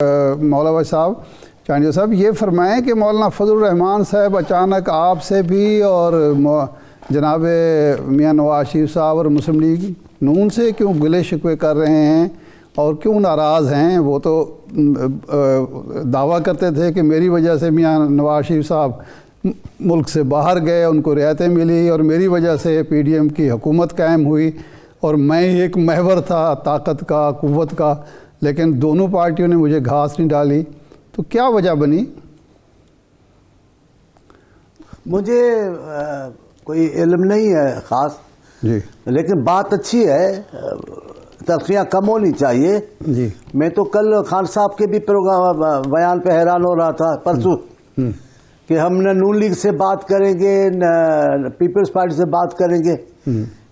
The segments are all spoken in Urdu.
مولانا صاحب چانڈیو صاحب یہ فرمائیں کہ مولانا فضل الرحمان صاحب اچانک آپ سے بھی اور جناب میاں نواز شریف صاحب اور مسلم لیگ نون سے کیوں گلے شکوے کر رہے ہیں اور کیوں ناراض ہیں؟ وہ تو دعویٰ کرتے تھے کہ میری وجہ سے میاں نواز شریف صاحب ملک سے باہر گئے، ان کو رعایتیں ملی اور میری وجہ سے پی ڈی ایم کی حکومت قائم ہوئی اور میں ایک محور تھا طاقت کا، قوت کا، لیکن دونوں پارٹیوں نے مجھے گھاس نہیں ڈالی۔ تو کیا وجہ بنی؟ مجھے کوئی علم نہیں ہے خاص جی، لیکن بات اچھی ہے، تلخیاں کم ہونی چاہیے۔ جی، میں تو کل خان صاحب کے بھی پروگرام بیان پہ حیران ہو رہا تھا پرسوں کہ ہم نہ نون لیگ سے بات کریں گے نہ پیپلز پارٹی سے بات کریں گے۔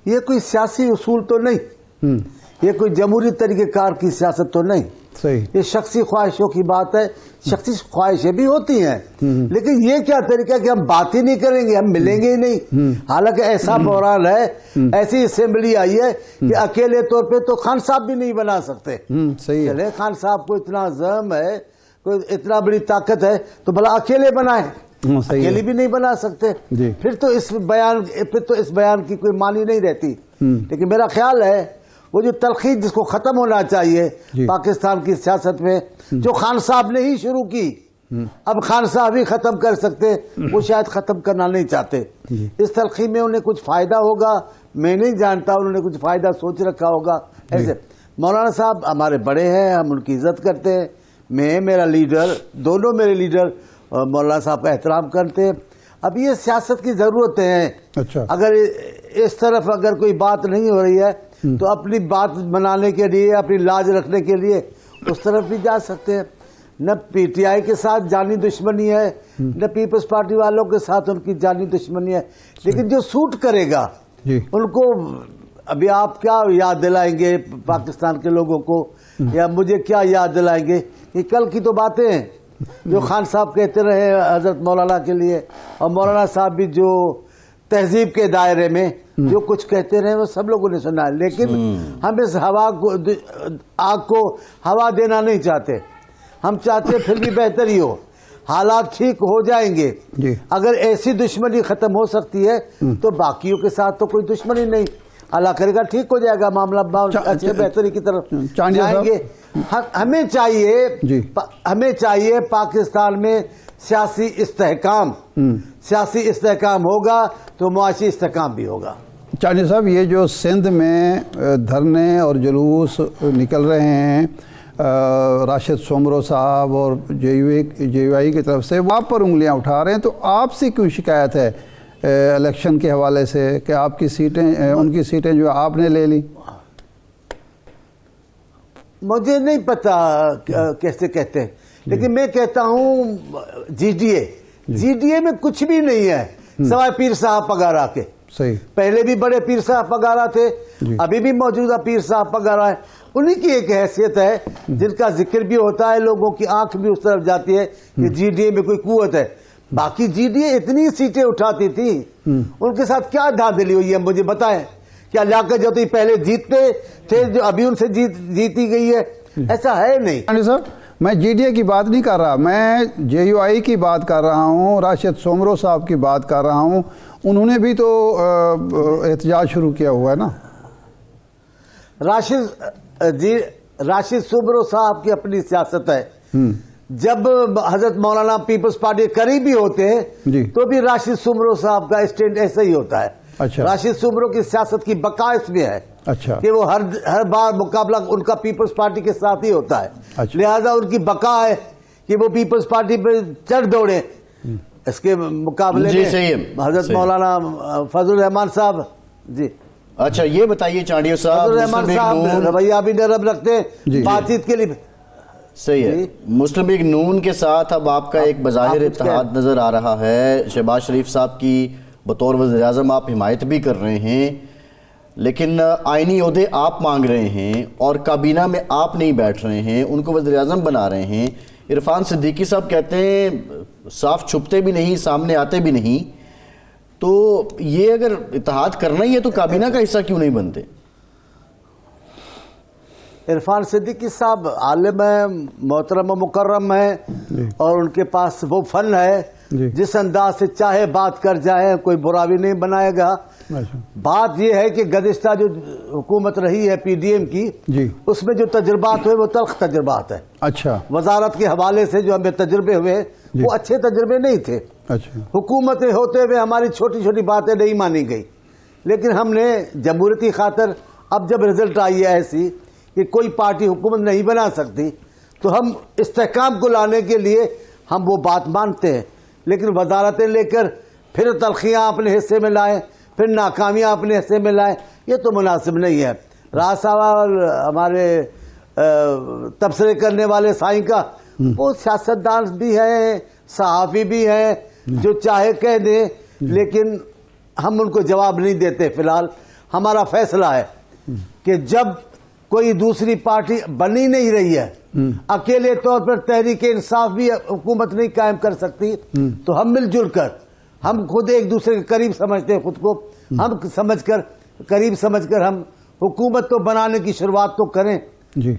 یہ کوئی سیاسی اصول تو نہیں، یہ کوئی جمہوری طریقہ کار کی سیاست تو نہیں، صحیح، یہ شخصی خواہشوں کی بات ہے۔ شخصی خواہشیں بھی ہوتی ہیں لیکن یہ کیا طریقہ ہے کہ ہم بات ہی نہیں کریں گے، ہم ملیں گے ہی نہیں۔ حالانکہ ایسا بحران ہے، ایسی اسمبلی آئی ہے کہ اکیلے طور پہ تو خان صاحب بھی نہیں بنا سکتے۔ صحیح ہے، چلے خان صاحب کو اتنا زعم ہے، کوئی اتنا بڑی طاقت ہے تو بھلا اکیلے بنائیں، اکیلے بھی نہیں بنا سکتے۔ جی، پھر تو اس بیان کی کوئی معنی نہیں رہتی۔ لیکن میرا خیال ہے وہ جو تلخی جس کو ختم ہونا چاہیے پاکستان کی سیاست میں، جو خان صاحب نے ہی شروع کی، اب خان صاحب ہی ختم کر سکتے، وہ شاید ختم کرنا نہیں چاہتے۔ اس تلخی میں انہیں کچھ فائدہ ہوگا، میں نہیں جانتا، انہوں نے کچھ فائدہ سوچ رکھا ہوگا۔ ایسے مولانا صاحب ہمارے بڑے ہیں، ہم ان کی عزت کرتے ہیں، میں میرا لیڈر، دونوں میرے لیڈر مولانا صاحب کا احترام کرتے ہیں۔ اب یہ سیاست کی ضرورتیں ہیں، اگر اس طرف اگر کوئی بات نہیں ہو رہی ہے تو اپنی بات منانے کے لیے، اپنی لاج رکھنے کے لیے اس طرف بھی جا سکتے ہیں۔ نہ پی ٹی آئی کے ساتھ جانی دشمنی ہے، نہ پیپلز پارٹی والوں کے ساتھ ان کی جانی دشمنی ہے، لیکن جو سوٹ کرے گا ان کو۔ ابھی آپ کیا یاد دلائیں گے پاکستان کے لوگوں کو، یا مجھے کیا یاد دلائیں گے؟ یہ کل کی تو باتیں ہیں جو خان صاحب کہتے رہے حضرت مولانا کے لیے، اور مولانا صاحب بھی جو تہذیب کے دائرے میں جو کچھ کہتے رہے وہ سب لوگوں نے سنا ہے۔ لیکن ہم اس آگ کو ہوا دینا نہیں چاہتے، ہم چاہتے پھر بھی بہتر ہی ہو، حالات ٹھیک ہو جائیں گے۔ اگر ایسی دشمنی ختم ہو سکتی ہے تو باقیوں کے ساتھ تو کوئی دشمنی نہیں، اللہ کرے گا ٹھیک ہو جائے گا معاملہ، اچھے بہتری کی طرف جائیں گے۔ ہمیں چاہیے پاکستان میں سیاسی استحکام ہوگا تو معاشی استحکام بھی ہوگا۔ چانڈیو صاحب، یہ جو سندھ میں دھرنے اور جلوس نکل رہے ہیں راشد سومرو صاحب اور جے یو آئی کی طرف سے، وہ آپ پر انگلیاں اٹھا رہے ہیں، تو آپ سے کیوں شکایت ہے الیکشن کے حوالے سے کہ آپ کی سیٹیں، ان کی سیٹیں جو آپ نے لے لی؟ مجھے نہیں پتا کیسے کہتے ہیں، لیکن میں کہتا ہوں جی ڈی اے میں کچھ بھی نہیں ہے سوائے پیر صاحب پگارا کے۔ صحیح، پہلے بھی بڑے پیر صاحب پگارا تھے، ابھی بھی موجودہ پیر صاحب پگارا ہے، انہی کی ایک حیثیت ہے جن کا ذکر بھی ہوتا ہے، لوگوں کی آنکھ بھی اس طرف جاتی ہے کہ جی ڈی اے میں کوئی قوت ہے۔ باقی جی ڈی اے اتنی سیٹیں اٹھاتی تھی، ان کے ساتھ کیا دھاندلی ہوئی ہے مجھے بتائیں؟ کیا لیاقت جو پہلے جیتتے تھے جو ابھی ان سے جیتی گئی ہے؟ ایسا ہے نہیں۔ صاحب، میں جی ڈی اے کی بات نہیں کر رہا، میں جے یو آئی کی بات کر رہا ہوں، راشد سومرو صاحب کی بات کر رہا ہوں، انہوں نے بھی تو احتجاج شروع کیا ہوا ہے نا۔ راشد سومرو صاحب کی اپنی سیاست ہے، جب حضرت مولانا پیپلز پارٹی قریبی ہوتے ہیں تو بھی راشد سومرو صاحب کا اسٹینڈ ایسا ہی ہوتا ہے۔ راشد سومرو کی سیاست کی بقا اس میں ہے کہ وہ ہر بار مقابلہ ان کا پیپلز پارٹی کے ساتھ ہی ہوتا ہے، لہذا ان کی بقا ہے کہ وہ پیپلز پارٹی پہ چڑھ دوڑے۔ اس کے مقابلے میں حضرت مولانا فضل الرحمان صاحب، جی اچھا یہ بتائیے چانڈیو صاحب، فضل الرحمان صاحب رویہ بھی نرم رکھتے ہیں بات چیت کے لیے۔ صحیح ہے، مسلم لیگ نون کے ساتھ اب آپ کا ایک بظاہر اتحاد نظر آ رہا ہے، شہباز شریف صاحب کی بطور وزیر اعظم آپ حمایت بھی کر رہے ہیں، لیکن آئینی عہدے آپ مانگ رہے ہیں اور کابینہ میں آپ نہیں بیٹھ رہے ہیں، ان کو وزیر اعظم بنا رہے ہیں۔ عرفان صدیقی صاحب کہتے ہیں صاف چھپتے بھی نہیں، سامنے آتے بھی نہیں، تو یہ اگر اتحاد کرنا ہی ہے تو کابینہ کا حصہ کیوں نہیں بنتے؟ عرفان صدیقی صاحب عالم ہیں، محترم و مکرم ہیں، اور ان کے پاس وہ فن ہے جس انداز سے چاہے بات کر جائے، کوئی برا بھی نہیں بنائے گا۔ بات یہ ہے کہ گزشتہ جو حکومت رہی ہے پی ڈی ایم کی، اس میں جو تجربات ہوئے وہ تلخ تجربات ہیں۔ اچھا، وزارت کے حوالے سے جو ہمیں تجربے ہوئے وہ اچھے تجربے نہیں تھے۔ اچھا، حکومتیں ہوتے ہوئے ہماری چھوٹی چھوٹی باتیں نہیں مانی گئی، لیکن ہم نے جمہوریتی خاطر اب جب رزلٹ آئی ہے ایسی کہ کوئی پارٹی حکومت نہیں بنا سکتی، تو ہم استحکام کو لانے کے لیے ہم وہ بات مانتے ہیں، لیکن وزارتیں لے کر پھر تلخیاں اپنے حصے میں لائیں، پھر ناکامیاں اپنے حصے میں لائیں، یہ تو مناسب نہیں ہے۔ راز صاحب اور ہمارے تبصرے کرنے والے سائیں کا وہ سیاستدان بھی ہیں، صحافی بھی ہیں، جو چاہے کہہ دیں، لیکن ہم ان کو جواب نہیں دیتے۔ فی الحال ہمارا فیصلہ ہے کہ جب کوئی دوسری پارٹی بنی نہیں رہی ہے، اکیلے طور پر تحریک انصاف بھی حکومت نہیں قائم کر سکتی، تو ہم مل جل کر، ہم خود ایک دوسرے کے قریب سمجھتے ہیں خود کو، ہم قریب سمجھ کر ہم حکومت تو بنانے کی شروعات تو کریں،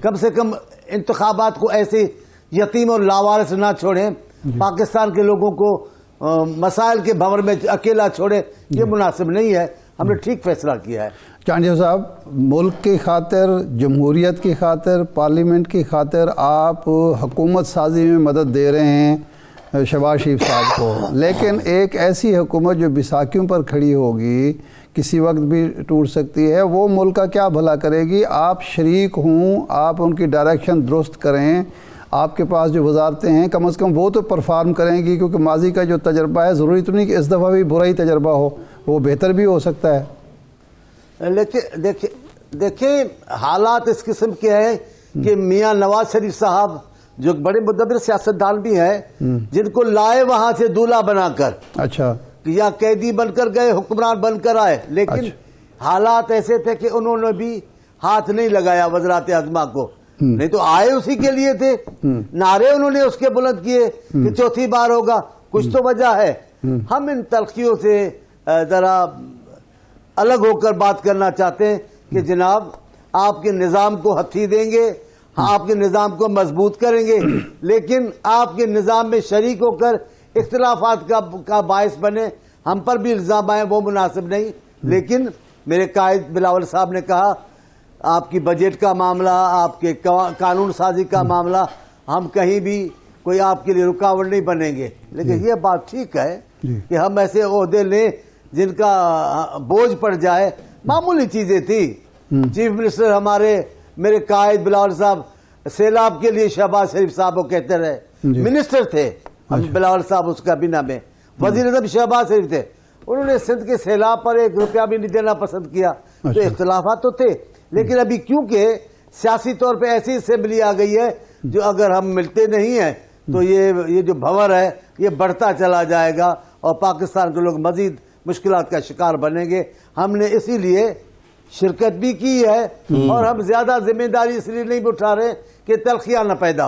کم سے کم انتخابات کو ایسے یتیم اور لاوارث نہ چھوڑیں، پاکستان کے لوگوں کو مسائل کے بھنور میں اکیلا چھوڑے، یہ مناسب نہیں ہے۔ ہم نے ٹھیک فیصلہ کیا ہے۔ چانڈیو صاحب، ملک کی خاطر، جمہوریت کی خاطر، پارلیمنٹ کی خاطر آپ حکومت سازی میں مدد دے رہے ہیں شہباز شریف صاحب کو، لیکن ایک ایسی حکومت جو بیساکھیوں پر کھڑی ہوگی، کسی وقت بھی ٹوٹ سکتی ہے، وہ ملک کا کیا بھلا کرے گی؟ آپ شریک ہوں، آپ ان کی ڈائریکشن درست کریں، آپ کے پاس جو وزارتیں ہیں کم از کم وہ تو پرفارم کریں گی، کیونکہ ماضی کا جو تجربہ ہے ضروری تو نہیں کہ اس دفعہ بھی برا ہی تجربہ ہو، وہ بہتر بھی ہو سکتا ہے۔ لیکن دیکھیں حالات اس قسم کے ہیں کہ میاں نواز شریف صاحب جو بڑے مدبر سیاستدان بھی ہیں، جن کو لائے وہاں سے دولہا بنا کر، اچھا، یا قیدی بن کر گئے، حکمران بن کر آئے، لیکن حالات ایسے تھے کہ انہوں نے بھی ہاتھ نہیں لگایا وزارت عظمیٰ کو، نہیں تو آئے اسی کے لیے تھے، نعرے انہوں نے اس کے بلند کیے کہ چوتھی بار ہوگا، کچھ تو وجہ ہے۔ ہم ان تلخیوں سے ذرا الگ ہو کر بات کرنا چاہتے ہیں کہ جناب آپ کے نظام کو ہتھی دیں گے، آپ کے نظام کو مضبوط کریں گے، لیکن آپ کے نظام میں شریک ہو کر اختلافات کا باعث بنے، ہم پر بھی الزام آئے، وہ مناسب نہیں۔ لیکن میرے قائد بلاول صاحب نے کہا آپ کی بجٹ کا معاملہ، آپ کے قانون سازی کا معاملہ، ہم کہیں بھی کوئی آپ کے لیے رکاوٹ نہیں بنیں گے، لیکن یہ بات ٹھیک ہے کہ ہم ایسے عہدے لیں جن کا بوجھ پڑ جائے۔ معمولی چیزیں تھی، چیف منسٹر میرے قائد بلاول صاحب سیلاب کے لیے شہباز شریف صاحب کو کہتے رہے، منسٹر تھے بلاول صاحب اس کابینہ میں، وزیر اعظم شہباز شریف تھے، انہوں نے سندھ کے سیلاب پر 1 روپیہ بھی نہیں دینا پسند کیا۔ تو اختلافات تو تھے، لیکن ابھی کیونکہ سیاسی طور پہ ایسی اسمبلی آ گئی ہے جو اگر ہم ملتے نہیں ہیں تو یہ جو بھنور ہے یہ بڑھتا چلا جائے گا اور پاکستان کے لوگ مزید مشکلات کا شکار بنیں گے۔ ہم نے اسی لیے شرکت بھی کی ہے، اور ہم زیادہ ذمہ داری اس لیے نہیں اٹھا رہے کہ تلخیاں نہ پیدا ہو۔